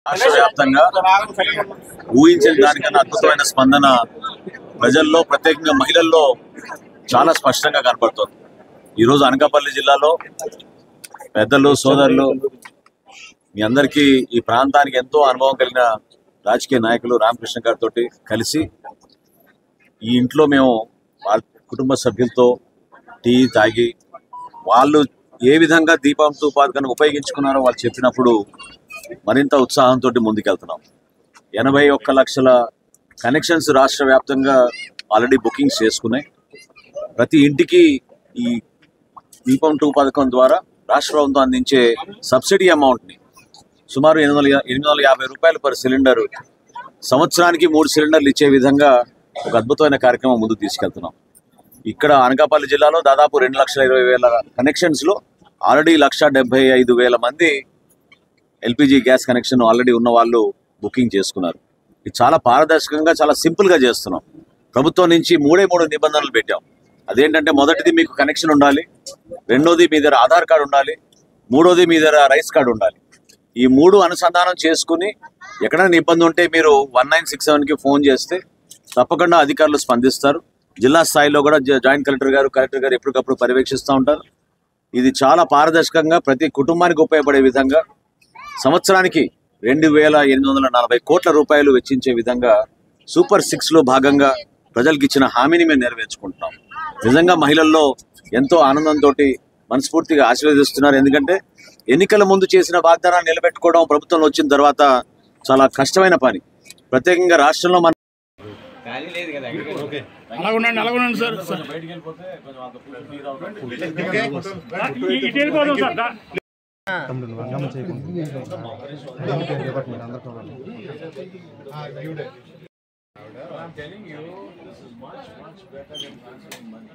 రాష్ట్ర వ్యాప్తంగా ఊహించిన దానికన్నా అద్భుతమైన స్పందన ప్రజల్లో, ప్రత్యేకంగా మహిళల్లో చాలా స్పష్టంగా కనపడుతోంది. ఈరోజు అనకాపల్లి జిల్లాలో పెద్దలు, సోదరులు, మీ అందరికీ ఈ ప్రాంతానికి ఎంతో అనుభవం కలిగిన రాజకీయ నాయకులు రామకృష్ణ గారితో కలిసి ఈ ఇంట్లో మేము వాళ్ళ కుటుంబ సభ్యులతో టీ తాగి వాళ్ళు ఏ విధంగా దీపం పథకాన్ని ఉపయోగించుకున్నారో వాళ్ళు చెప్పినప్పుడు మరింత ఉత్సాహంతో ముందుకెళ్తున్నాం. 81 లక్షల కనెక్షన్స్ రాష్ట్ర వ్యాప్తంగా ఆల్రెడీ బుకింగ్స్ చేసుకున్నాయి. ప్రతి ఇంటికి ఈ దీపం 2 పథకం ద్వారా రాష్ట్ర ప్రభుత్వం అందించే సబ్సిడీ అమౌంట్ని సుమారు 850 రూపాయలు పర్ సిలిండర్, సంవత్సరానికి 3 సిలిండర్లు ఇచ్చే విధంగా ఒక అద్భుతమైన కార్యక్రమం ముందుకు తీసుకెళ్తున్నాం. ఇక్కడ అనకాపల్లి జిల్లాలో దాదాపు 2,20,000 కనెక్షన్స్లో ఆల్రెడీ 1,75,000 మంది ఎల్పిజి గ్యాస్ కనెక్షన్ ఆల్రెడీ ఉన్న వాళ్ళు బుకింగ్ చేసుకున్నారు. ఇది చాలా పారదర్శకంగా, చాలా సింపుల్గా చేస్తున్నాం. ప్రభుత్వం నుంచి 3 నిబంధనలు పెట్టాం. అదేంటంటే, మొదటిది మీకు కనెక్షన్ ఉండాలి, రెండోది మీ దగ్గర ఆధార్ కార్డు ఉండాలి, మూడోది మీ దగ్గర రైస్ కార్డు ఉండాలి. ఈ 3 అనుసంధానం చేసుకుని ఎక్కడైనా ఇబ్బంది ఉంటే మీరు 1967కి ఫోన్ చేస్తే తప్పకుండా అధికారులు స్పందిస్తారు. జిల్లా స్థాయిలో కూడా జాయింట్ కలెక్టర్ గారు ఎప్పటికప్పుడు పర్యవేక్షిస్తూ ఉంటారు. ఇది చాలా పారదర్శకంగా ప్రతి కుటుంబానికి ఉపయోగపడే విధంగా సంవత్సరానికి 2,840 కోట్ల రూపాయలు వెచ్చించే విధంగా సూపర్ 6లో భాగంగా ప్రజలకు ఇచ్చిన హామీని మేము నెరవేర్చుకుంటున్నాం. నిజంగా మహిళల్లో ఎంతో ఆనందంతో మనస్ఫూర్తిగా ఆశీర్వదిస్తున్నారు. ఎందుకంటే ఎన్నికల ముందు చేసిన వాగ్దానాన్ని నిలబెట్టుకోవడం ప్రభుత్వంలో వచ్చిన తర్వాత చాలా కష్టమైన పని. ప్రత్యేకంగా రాష్ట్రంలో మన I'm telling you, this is much better than transferring money.